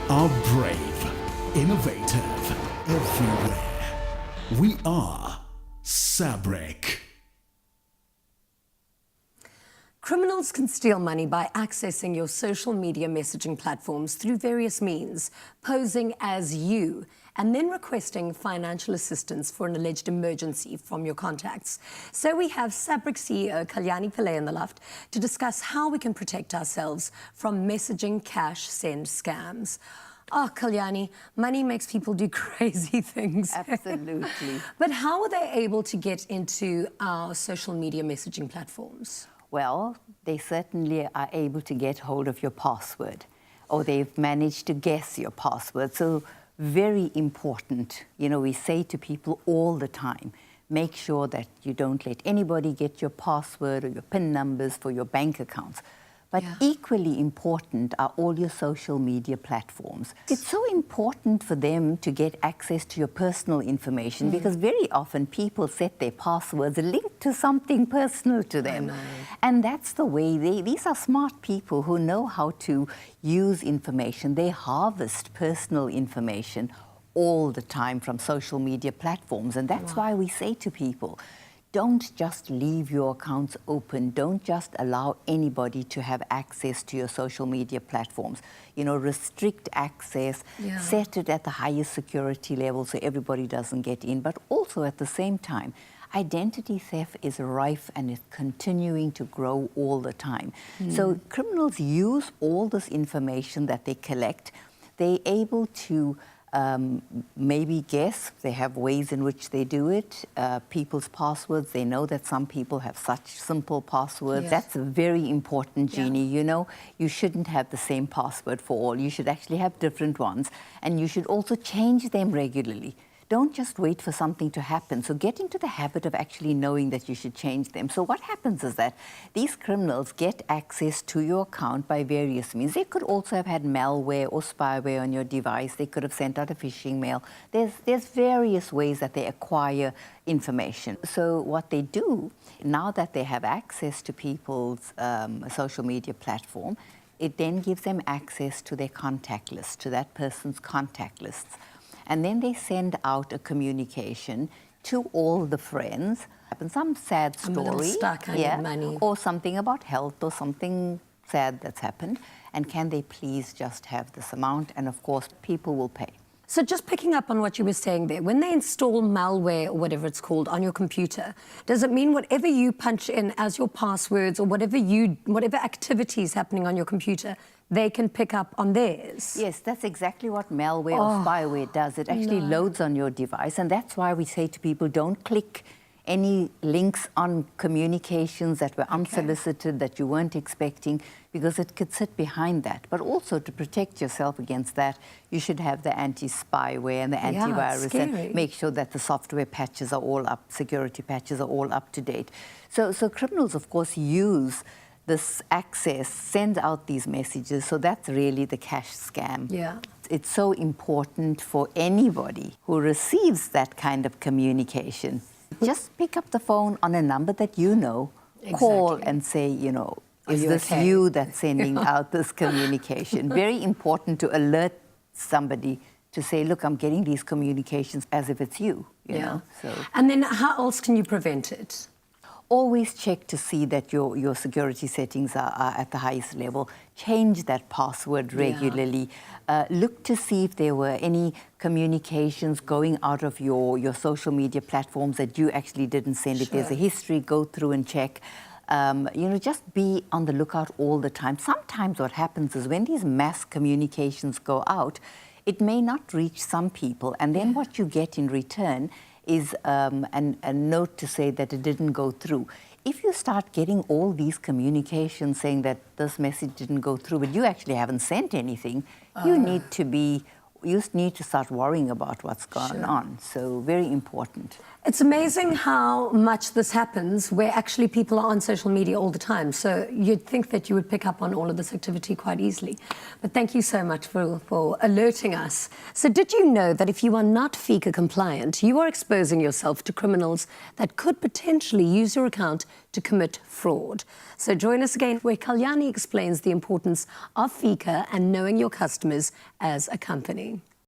are brave, innovative, everywhere. We are SABRIC. Criminals can steal money by accessing your social media messaging platforms through various means, posing as you, and then requesting financial assistance for an alleged emergency from your contacts. So we have SABRIC CEO Kalyani Pillay in the loft to discuss how we can protect ourselves from messaging cash send scams. Oh, Kalyani, money makes people do crazy things. Absolutely. But how are they able to get into our social media messaging platforms? Well, they certainly are able to get hold of your password, or they've managed to guess your password. So very important. You know, we say to people all the time, make sure that you don't let anybody get your password or your PIN numbers for your bank accounts. But equally important are all your social media platforms. It's so important for them to get access to your personal information because very often people set their passwords linked to something personal to them. And that's the way these are smart people who know how to use information. They harvest personal information all the time from social media platforms. And that's why we say to people, don't just leave your accounts open. Don't just allow anybody to have access to your social media platforms. You know, restrict access, set it at the highest security level so everybody doesn't get in. But also at the same time, identity theft is rife and it's continuing to grow all the time. So criminals use all this information that they collect. They're able to maybe guess. They have ways in which they do it. People's passwords, they know that some people have such simple passwords. That's very important, Jeannie. You know, you shouldn't have the same password for all. You should actually have different ones. And you should also change them regularly. Don't just wait for something to happen. So get into the habit of actually knowing that you should change them. So what happens is that these criminals get access to your account by various means. They could also have had malware or spyware on your device. They could have sent out a phishing mail. There's various ways that they acquire information. So what they do, now that they have access to people's social media platform, it then gives them access to their contact list, to that person's contact lists. And then they send out a communication to all the friends. Some sad story, I'm a little stuck, I need money. Or something about health or something sad that's happened. And can they please just have this amount? And of course, people will pay. So just picking up on what you were saying there, when they install malware or whatever it's called on your computer, does it mean whatever you punch in as your passwords or whatever activity is happening on your computer, they can pick up on theirs? Yes, that's exactly what malware or spyware does. It actually loads on your device, and that's why we say to people, don't click any links on communications that were unsolicited, that you weren't expecting, because it could sit behind that. But also to protect yourself against that, you should have the anti-spyware and the antivirus and make sure that the software patches are all up, security patches are all up to date. So criminals, of course, use this access, send out these messages. So that's really the cash scam. It's so important for anybody who receives that kind of communication. Just pick up the phone on a number that you know, call and say, you know, is this you that's sending out this communication? Very important to alert somebody to say, look, I'm getting these communications as if it's you, you know. So. And then how else can you prevent it? Always check to see that your security settings are at the highest level. Change that password regularly. Look to see if there were any communications going out of your social media platforms that you actually didn't send. If there's a history, go through and check. You know, just be on the lookout all the time. Sometimes what happens is when these mass communications go out, it may not reach some people, and then what you get in return is a note to say that it didn't go through. If you start getting all these communications saying that this message didn't go through, but you actually haven't sent anything, you need to be you need to start worrying about what's going on. So very important. It's amazing how much this happens where actually people are on social media all the time. So you'd think that you would pick up on all of this activity quite easily. But thank you so much for alerting us. So did you know that if you are not FICA compliant, you are exposing yourself to criminals that could potentially use your account to commit fraud? So join us again where Kalyani explains the importance of FICA and knowing your customers as a company.